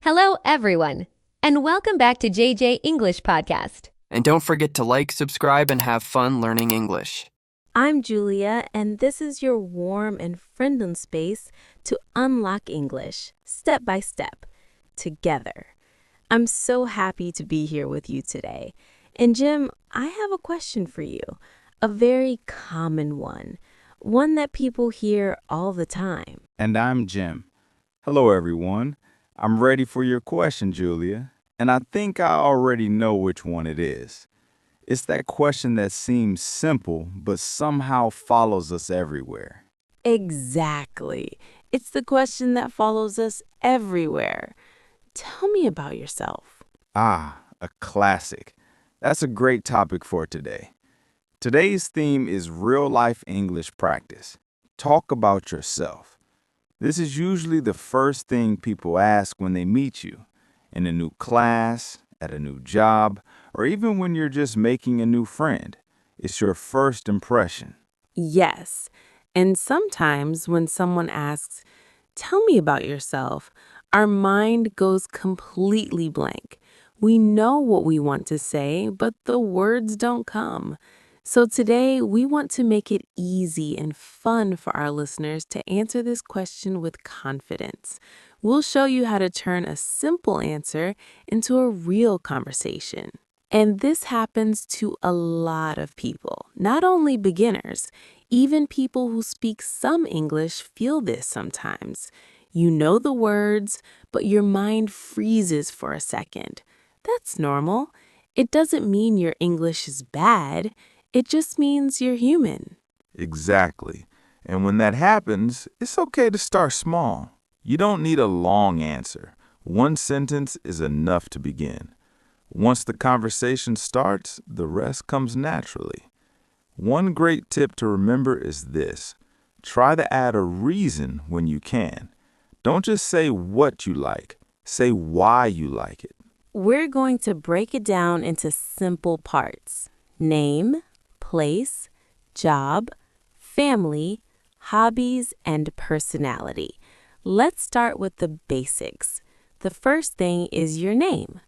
Hello, everyone, and welcome back to JJ English Podcast. And don't forget to like, subscribe, and have fun learning English. I'm Julia, and this is your warm and friendly space to unlock English step by step, together. I'm so happy to be here with you today. And Jim, I have a question for you, a very common one that people hear all the time. And I'm Jim. Hello, everyone. I'm ready for your question, Julia, and I think I already know which one it is. It's that question that seems simple, but somehow follows us everywhere. Exactly. It's the question that follows us everywhere. Tell me about yourself. Ah, a classic. That's a great topic for today. Today's theme is real-life English practice. Talk about yourself. This is usually the first thing people ask when they meet you, in a new class, at a new job, or even when you're just making a new friend. It's your first impression. Yes. And sometimes when someone asks, "Tell me about yourself," our mind goes completely blank. We know what we want to say, but the words don't come. So today, we want to make it easy and fun for our listeners to answer this question with confidence. We'll show you how to turn a simple answer into a real conversation. And this happens to a lot of people, not only beginners. Even people who speak some English feel this sometimes. You know the words, but your mind freezes for a second. That's normal. It doesn't mean your English is bad. It just means you're human. Exactly. And when that happens, it's okay to start small. You don't need a long answer. One sentence is enough to begin. Once the conversation starts, the rest comes naturally. One great tip to remember is this. Try to add a reason when you can. Don't just say what you like. Say why you like it. We're going to break it down into simple parts. Name, place, job, family, hobbies, and personality. Let's start with the basics. The first thing is your name.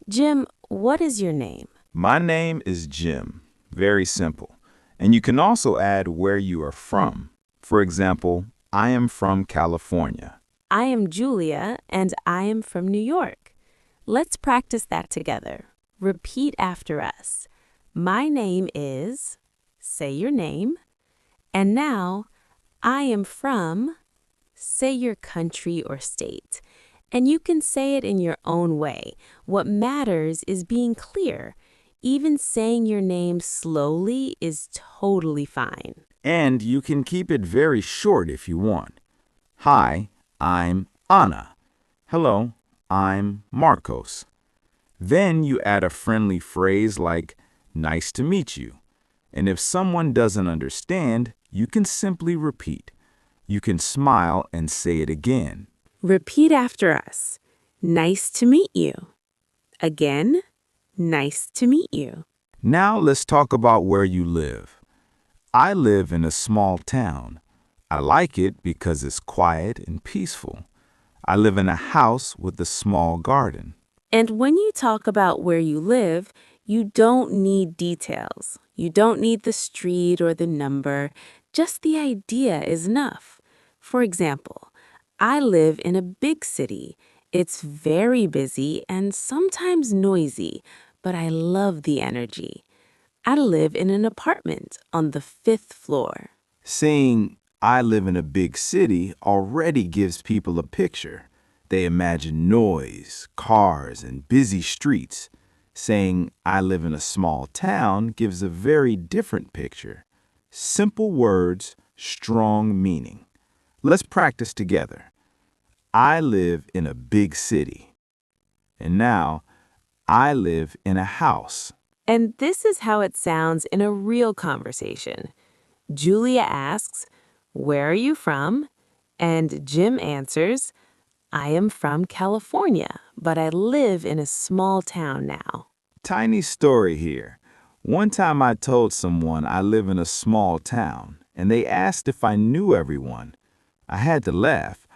Jim, what is your name? My name is Jim. Very simple. And you can also add where you are from. For example, I am from California. I am Julia, and I am from New York. Let's practice that together. Repeat after us. My name is, say your name, and now I am from, say your country or state. And you can say it in your own way. What matters is being clear. Even saying your name slowly is totally fine. And you can keep it very short if you want. Hi, I'm Anna. Hello, I'm Marcos. Then you add a friendly phrase like, nice to meet you. And if someone doesn't understand, you can simply repeat. You can smile and say it again. Repeat after us. Nice to meet you. Again, nice to meet you. Now let's talk about where you live. I live in a small town. I like it because it's quiet and peaceful. I live in a house with a small garden. And when you talk about where you live, you don't need details. You don't need the street or the number. Just the idea is enough. For example, I live in a big city. It's very busy and sometimes noisy, but I love the energy. I live in an apartment on the 5th floor. Saying, I live in a big city already gives people a picture. They imagine noise, cars, and busy streets. Saying, I live in a small town gives a very different picture. Simple words, strong meaning. Let's practice together. I live in a big city. And now, I live in a house. And this is how it sounds in a real conversation. Julia asks, "Where are you from?" And Jim answers, "I am from California, but I live in a small town now." Tiny story here. One time I told someone I live in a small town, and they asked if I knew everyone. I had to laugh.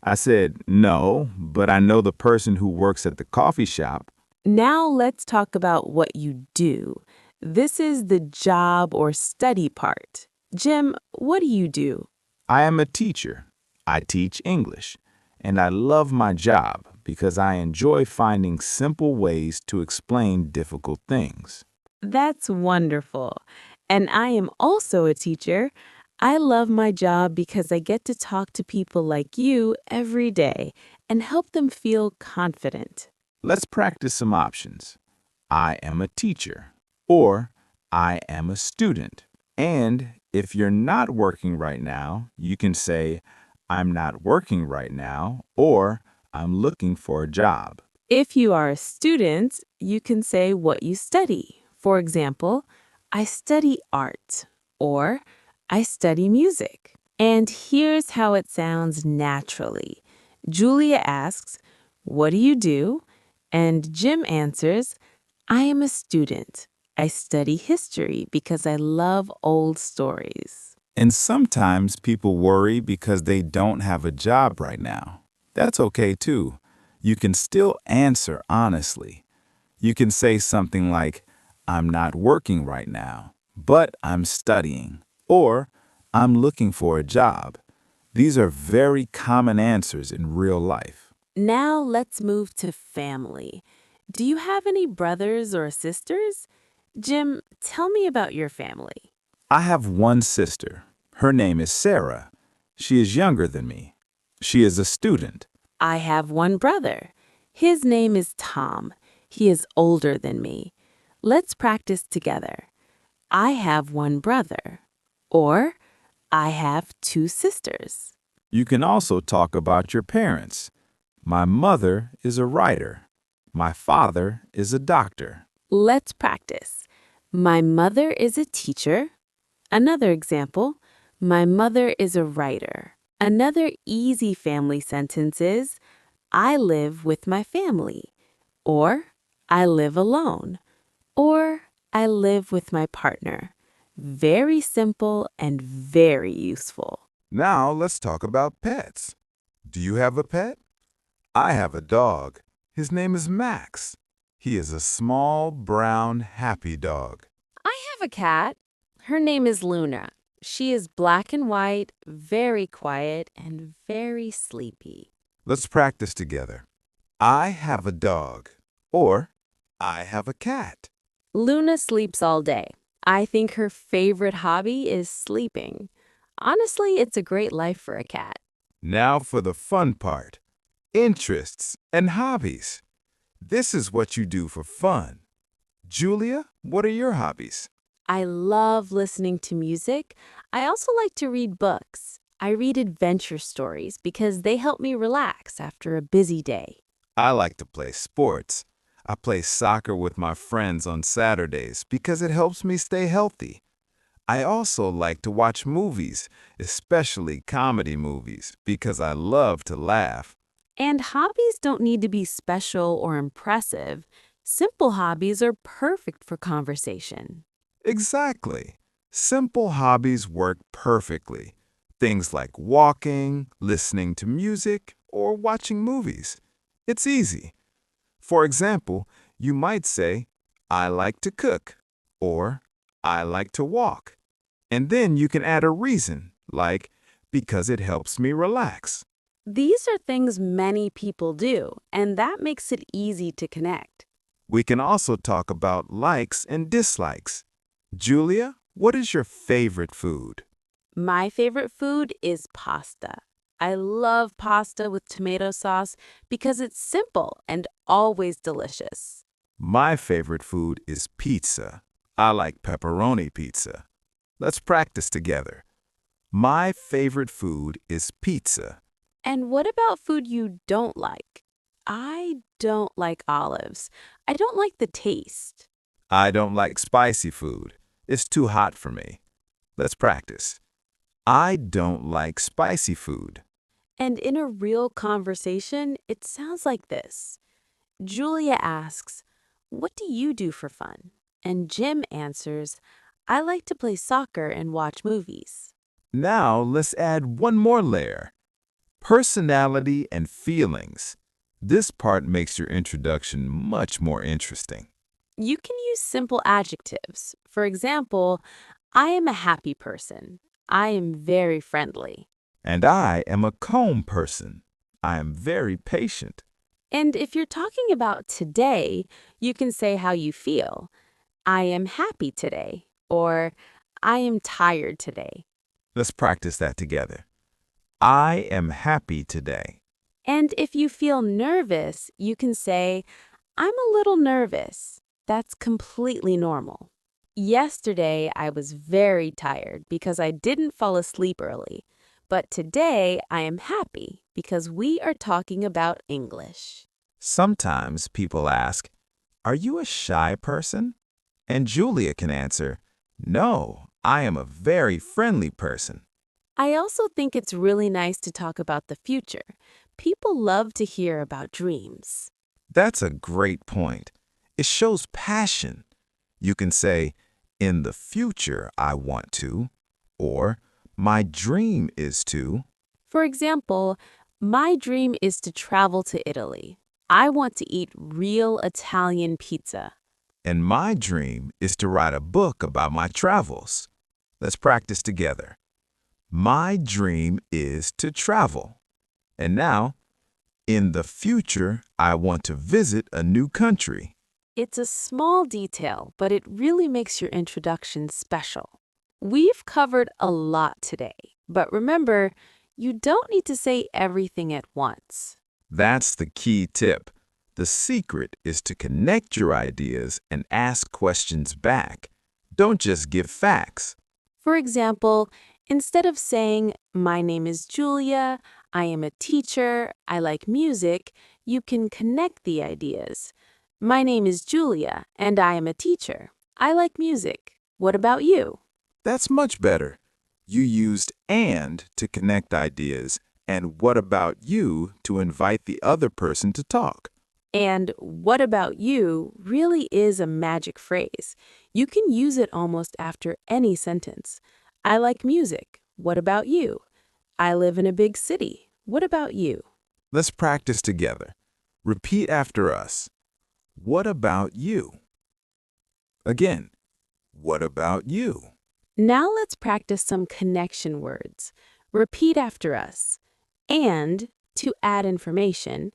I said, no, but I know the person who works at the coffee shop. Now let's talk about what you do. This is the job or study part. Jim, what do you do? I am a teacher. I teach English. And I love my job because I enjoy finding simple ways to explain difficult things. That's wonderful. And I am also a teacher. I love my job because I get to talk to people like you every day and help them feel confident. Let's practice some options. I am a teacher, or I am a student. And if you're not working right now, you can say, I'm not working right now, or I'm looking for a job. If you are a student, you can say what you study. For example, I study art, or I study music. And here's how it sounds naturally. Julia asks, what do you do? And Jim answers, I am a student. I study history because I love old stories. And sometimes people worry because they don't have a job right now. That's okay too. You can still answer honestly. You can say something like, I'm not working right now, but I'm studying, or I'm looking for a job. These are very common answers in real life. Now let's move to family. Do you have any brothers or sisters? Jim, tell me about your family. I have one sister. Her name is Sarah. She is younger than me. She is a student. I have one brother. His name is Tom. He is older than me. Let's practice together. I have one brother. Or, I have two sisters. You can also talk about your parents. My mother is a writer. My father is a doctor. Let's practice. My mother is a teacher. Another example, my mother is a writer. Another easy family sentence is, I live with my family. Or, I live alone. Or, I live with my partner. Very simple and very useful. Now let's talk about pets. Do you have a pet? I have a dog. His name is Max. He is a small, brown, happy dog. I have a cat. Her name is Luna. She is black and white, very quiet, and very sleepy. Let's practice together. I have a dog. Or, I have a cat. Luna sleeps all day. I think her favorite hobby is sleeping. Honestly, it's a great life for a cat. Now for the fun part. Interests and hobbies. This is what you do for fun. Julia, what are your hobbies? I love listening to music. I also like to read books. I read adventure stories because they help me relax after a busy day. I like to play sports. I play soccer with my friends on Saturdays because it helps me stay healthy. I also like to watch movies, especially comedy movies, because I love to laugh. And hobbies don't need to be special or impressive. Simple hobbies are perfect for conversation. Exactly. Simple hobbies work perfectly. Things like walking, listening to music, or watching movies. It's easy. For example, you might say, I like to cook, or I like to walk. And then you can add a reason, like, because it helps me relax. These are things many people do, and that makes it easy to connect. We can also talk about likes and dislikes. Julia, what is your favorite food? My favorite food is pasta. I love pasta with tomato sauce because it's simple and always delicious. My favorite food is pizza. I like pepperoni pizza. Let's practice together. My favorite food is pizza. And what about food you don't like? I don't like olives. I don't like the taste. I don't like spicy food. It's too hot for me. Let's practice. I don't like spicy food. And in a real conversation, it sounds like this. Julia asks, what do you do for fun? And Jim answers, I like to play soccer and watch movies. Now let's add one more layer. Personality and feelings. This part makes your introduction much more interesting. You can use simple adjectives. For example, I am a happy person. I am very friendly. And I am a calm person. I am very patient. And if you're talking about today, you can say how you feel. I am happy today, or I am tired today. Let's practice that together. I am happy today. And if you feel nervous, you can say, I'm a little nervous. That's completely normal. Yesterday, I was very tired because I didn't fall asleep early. But today, I am happy because we are talking about English. Sometimes people ask, are you a shy person? And Julia can answer, no, I am a very friendly person. I also think it's really nice to talk about the future. People love to hear about dreams. That's a great point. It shows passion. You can say, in the future, I want to, or my dream is to. For example, my dream is to travel to Italy. I want to eat real Italian pizza. And my dream is to write a book about my travels. Let's practice together. My dream is to travel. And now, in the future, I want to visit a new country. It's a small detail, but it really makes your introduction special. We've covered a lot today, but remember, you don't need to say everything at once. That's the key tip. The secret is to connect your ideas and ask questions back. Don't just give facts. For example, instead of saying, my name is Julia, I am a teacher, I like music, you can connect the ideas. My name is Julia, and I am a teacher. I like music. What about you? That's much better. You used and to connect ideas, and what about you to invite the other person to talk. And what about you really is a magic phrase. You can use it almost after any sentence. I like music. What about you? I live in a big city. What about you? Let's practice together. Repeat after us. What about you? Again, what about you? Now let's practice some connection words. Repeat after us. And, to add information.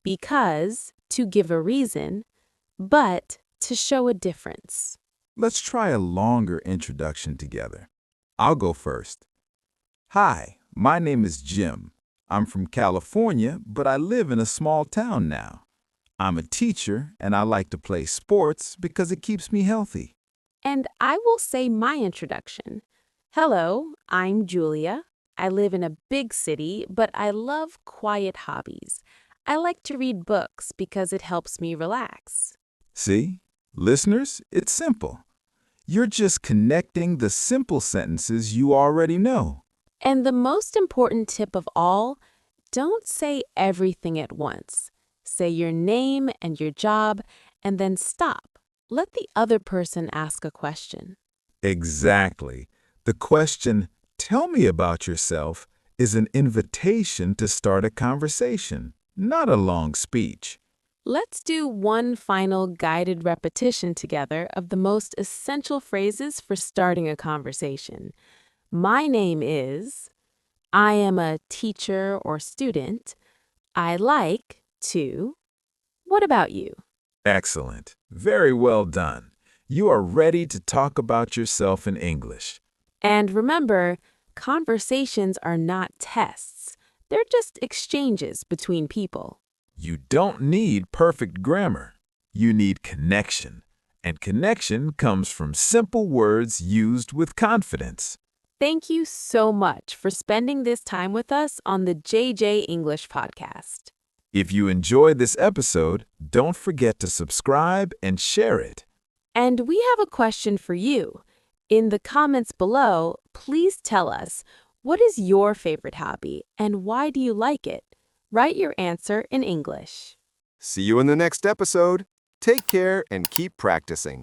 Because, to give a reason. But, to show a difference. Let's try a longer introduction together. I'll go first. Hi, my name is Jim. I'm from California, but I live in a small town now. I'm a teacher, and I like to play sports because it keeps me healthy. And I will say my introduction. Hello, I'm Julia. I live in a big city, but I love quiet hobbies. I like to read books because it helps me relax. See? Listeners, it's simple. You're just connecting the simple sentences you already know. And the most important tip of all, don't say everything at once. Say your name and your job, and then stop. Let the other person ask a question. Exactly. The question, tell me about yourself, is an invitation to start a conversation, not a long speech. Let's do one final guided repetition together of the most essential phrases for starting a conversation. My name is, I am a teacher or student, I like to, what about you? Excellent. Very well done. You are ready to talk about yourself in English. And remember, conversations are not tests. They're just exchanges between people. You don't need perfect grammar. You need connection. And connection comes from simple words used with confidence. Thank you so much for spending this time with us on the JJ English podcast. If you enjoyed this episode, don't forget to subscribe and share it. And we have a question for you. In the comments below, please tell us, what is your favorite hobby and why do you like it? Write your answer in English. See you in the next episode. Take care and keep practicing.